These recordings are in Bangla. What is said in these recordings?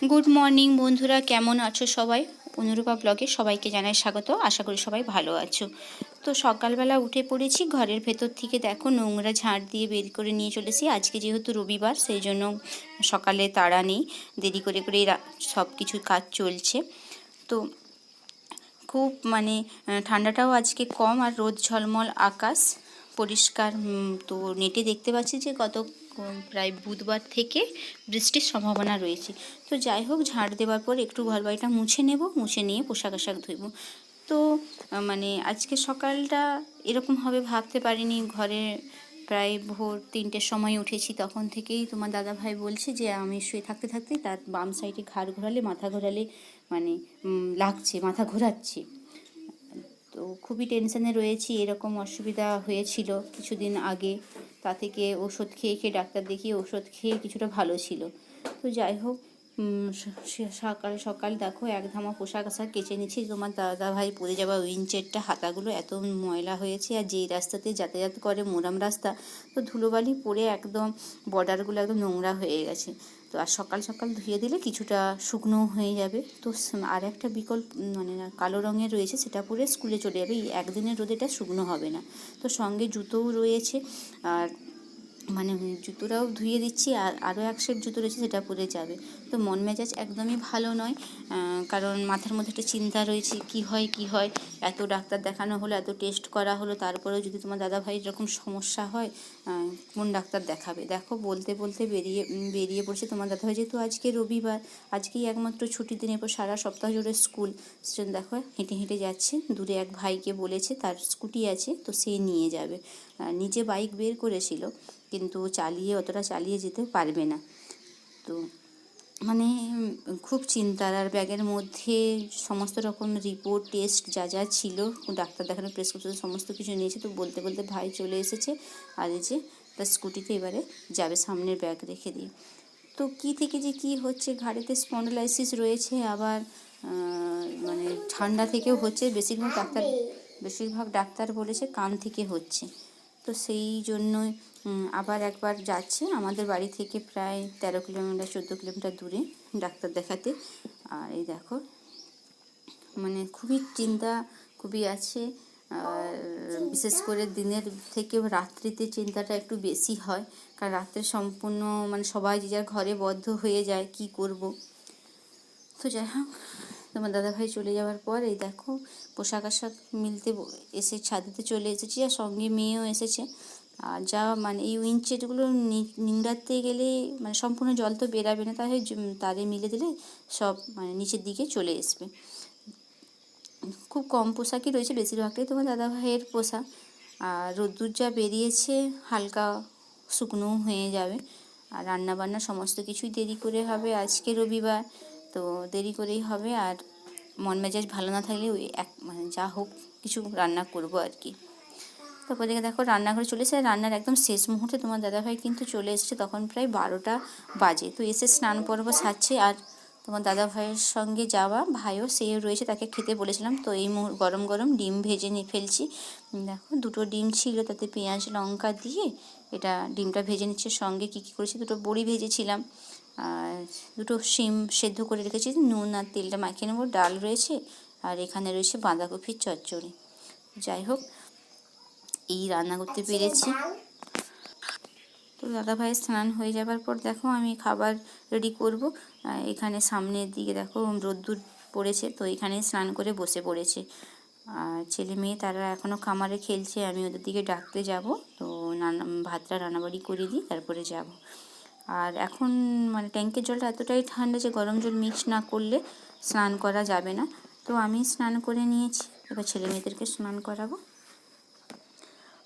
গুড মর্নিং বন্ধুরা, কেমন আছো সবাই? অনুরূপা ব্লগে সবাইকে জানাই স্বাগত। আশা করি সবাই ভালো আছো। তো সকালবেলা উঠে পড়েছি, ঘরের ভেতর থেকে দেখো নোংরা ঝাড় দিয়ে বের করে নিয়ে চলেছি। আজকে যেহেতু রবিবার, সেই জন্য সকালে তাড়া নেই, দেরি করে করে সব কিছু কাজ চলছে। তো খুব ঠান্ডাটাও আজকে কম, আর রোদ ঝলমল আকাশ পরিষ্কার। তো নেটে দেখতে পাচ্ছি যে গত প্রায় বুধবার থেকে বৃষ্টির সম্ভাবনা রয়েছে। তো যাই হোক, ঝাড় দেওয়ার পর একটু ঘর বাড়িটা মুছে নেব, মুছে নিয়ে পোশাক আশাক ধুইব। তো আজকে সকালটা এরকম হবে ভাবতে পারিনি। ঘরে প্রায় ভোর 3টের সময় উঠেছি, তখন থেকেই তোমার দাদাভাই বলছে যে আমি শুয়ে থাকতে থাকতেই তার বাম সাইডে ঘাড় ঘোরালে, মাথা ঘোরালে লাগছে, মাথা ঘোরাচ্ছে। তো খুবই টেনশানে রয়েছি। এরকম অসুবিধা হয়েছিল কিছুদিন আগে, তা থেকে ওষুধ খেয়ে খেয়ে ডাক্তার দেখিয়ে ওষুধ খেয়ে কিছুটা ভালো ছিল। তো যাই হোক, সকাল সকাল দেখো এক ধামা পোশাক আশাক কেচে নিচ্ছি। তোমার দাদা ভাই পরে যাওয়া উইঞ্চেরটা হাতাগুলো এত ময়লা হয়েছে, আর যেই রাস্তাতে যাতায়াত করে মোরাম রাস্তা, তো ধুলোবালি পরে একদম বর্ডারগুলো একদম নোংরা হয়ে গেছে। তো আর সকাল সকাল ধুয়ে দিলে কিছুটা শুকনো হয়ে যাবে। তো আর একটা বিকল্প কালো রঙের রয়েছে, সেটা পরে স্কুলে চলে যাবে। এই একদিনের রোদে এটা শুকনো হবে না। তো সঙ্গে জুতোও রয়েছে, আর জুতোটাও ধুয়ে দিচ্ছি, আর আরও এক সেট জুতো রয়েছে, সেটা পরে যাবে। তো মন মেজাজ একদমই ভালো নয়, কারণ মাথার মধ্যে একটা চিন্তা রয়েছে, কি হয়। এত ডাক্তার দেখানো হলো, এত টেস্ট করা হলো, তারপরেও যদি তোমার দাদাভাই এরকম সমস্যা হয়, কোন ডাক্তার দেখাবে? দেখো বলতে বলতে বেরিয়ে পড়ছে তোমার দাদাভাই। যেহেতু আজকে রবিবার, আজকেই একমাত্র ছুটির দিন, এরপর সারা সপ্তাহ জুড়ে স্কুল। সেজন্য দেখো হেঁটে হেঁটে যাচ্ছে। দূরে এক ভাইকে বলেছে, তার স্কুটি আছে, তো সে নিয়ে যাবে। নিজে বাইক বের করেছিল, কিন্তু অতটা চালিয়ে যেতে পারবে না। তো খুব চিন্তার। আর ব্যাগের মধ্যে সমস্ত রকম রিপোর্ট টেস্ট যা যা ছিল, ডাক্তার দেখানোর প্রেসক্রিপশন সমস্ত কিছু নিয়েছে। তো বলতে বলতে ভাই চলে এসেছে, আর এই যে তার স্কুটিতে এবারে যাবে, সামনের ব্যাগ রেখে দিয়ে। তো কী থেকে যে কী হচ্ছে, ঘাড়েতে স্পন্ডলাইসিস রয়েছে, আবার ঠান্ডা থেকেও হচ্ছে। বেশিরভাগ ডাক্তার বলেছে কান থেকে হচ্ছে। তো সেই জন্যই আবার একবার যাচ্ছে আমাদের বাড়ি থেকে প্রায় 13 কিলোমিটার 14 কিলোমিটার দূরে ডাক্তার দেখাতে। আর এই দেখো, খুবই চিন্তা খুবই আছে। আর বিশেষ করে দিনের থেকে রাত্রিতে চিন্তাটা একটু বেশি হয়, কারণ রাত্রে সম্পূর্ণ সবাই যে যার ঘরে বদ্ধ হয়ে যায়, কি করব। তো যাই হোক, তোমার দাদাভাই চলে যাওয়ার পর এই দেখো পোশাক আশাক মিলতে এসে ছাদেতে চলে এসেছি, আর সঙ্গে মেয়েও এসেছে। আর যা এই উইঞ্চেরগুলো নিংড়াতে গেলে সম্পূর্ণ জল তো বেরাবে না, তাহলে তারে মিলে দিলে সব নিচের দিকে চলে আসবে। খুব কম পোশাকই রয়েছে, বেশিরভাগটাই তোমার দাদাভাইয়ের পোশাক। আর রোদ্দুর যা বেরিয়েছে, হালকা শুকনোও হয়ে যাবে। আর রান্নাবান্না সমস্ত কিছুই দেরি করে হবে, আজকে রবিবার, তো দেরি করেই হবে। আর মন মেজাজ ভালো না থাকলে ওই যা হোক কিছু রান্না করব আর কি। তারপর দেখো রান্নাঘরে চলে এসে, রান্নার একদম শেষ মুহূর্তে তোমার দাদাভাই কিন্তু চলে এসেছে, তখন প্রায় 12টা বাজে। তো এসে স্নান পর্ব সারছে, আর তোমার দাদাভাইয়ের সঙ্গে যাওয়া ভাইও সেও রয়েছে, তাকে খেতে বলেছিলাম। তো এই গরম গরম ডিম ভেজে নিয়ে ফেলছি। দেখো দুটো ডিম ছিল, তাতে পেঁয়াজ লঙ্কা দিয়ে এটা ডিমটা ভেজে নিচ্ছে। সঙ্গে কী করেছি, দুটো বড়ি ভেজেছিলাম, আর দুটো শিম সেদ্ধ করে রেখেছি, নুন আর তেলটা মাখিয়ে নেবো। ডাল রয়েছে, আর এখানে রয়েছে বাঁধাকপির চচ্চড়ি। যাই হোক, এই রান্না করতে পেরেছি। তো দাদাভাইয়ের স্নান হয়ে যাবার পর দেখো আমি খাবার রেডি করব। এখানে সামনের দিকে দেখো রোদ্দুর পড়েছে, তো এখানে স্নান করে বসে পড়েছে। আর ছেলে মেয়ে তারা এখনও খামারে খেলছে, আমি ওদের দিকে ডাকতে যাব। তো ভাতটা রান্নাবাড়ি করে দিই, তারপরে যাব। আর এখন ট্যাঙ্কের জলটা এতটাই ঠান্ডা যে গরম জল মিক্স না করলে স্নান করা যাবে না। তো আমি স্নান করে নিয়েছি, এবার ছেলে মেয়েদেরকে স্নান করাবো।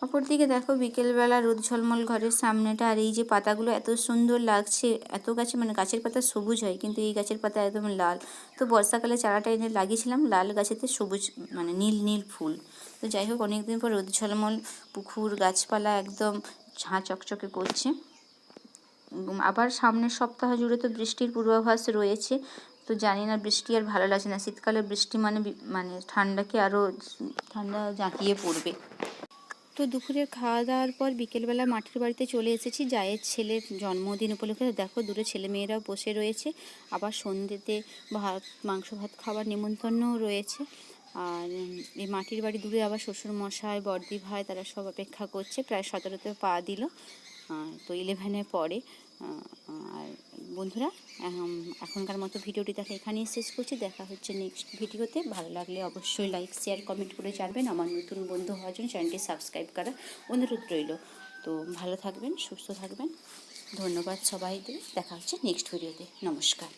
অপরদিকে দেখো বিকেলবেলা রোদ ঝলমল ঘরের সামনেটা, আর এই যে পাতাগুলো এত সুন্দর লাগছে। এত গাছে গাছের পাতা সবুজ হয়, কিন্তু এই গাছের পাতা একদম লাল। তো বর্ষাকালে চারাটা এনে লাগিয়েছিলাম, লাল গাছেতে সবুজ নীল নীল ফুল। তো যাই হোক, অনেকদিন পর রোদ ঝলমল পুকুর গাছপালা একদম ঝাঁ চকচকে করছে। আবার সামনের সপ্তাহ জুড়ে তো বৃষ্টির পূর্বাভাস রয়েছে। তো জানি না, বৃষ্টি আর ভালো লাগছে না। শীতকালে বৃষ্টি ঠান্ডাকে আরও ঠান্ডা জাঁকিয়ে পড়বে। তো দুপুরের খাওয়া দাওয়ার পর বিকেলবেলা মাটির বাড়িতে চলে এসেছি জায়ের ছেলের জন্মদিন উপলক্ষে। দেখো দূরে ছেলে মেয়েরাও বসে রয়েছে, আবার সন্ধ্যেতে ভাত মাংস ভাত খাবার নিমন্ত্রণও রয়েছে। আর এই মাটির বাড়ি দূরে আবার শ্বশুর মশাই বড়দি ভাই তারা সব অপেক্ষা করছে, প্রায় 17তে পা দিল, তো 11-এ পড়ে। আর বন্ধুরা এখনকার মতো ভিডিওটি দেখা এখানেই শেষ করছি। দেখা হচ্ছে নেক্সট ভিডিওতে। ভালো লাগলে অবশ্যই লাইক শেয়ার কমেন্ট করে জানবেন। আমার নতুন বন্ধু হওয়ার জন্য চ্যানেলটি সাবস্ক্রাইব করার অনুরোধ রইল। তো ভালো থাকবেন, সুস্থ থাকবেন। ধন্যবাদ সবাইকে। দেখা হচ্ছে নেক্সট ভিডিওতে। নমস্কার।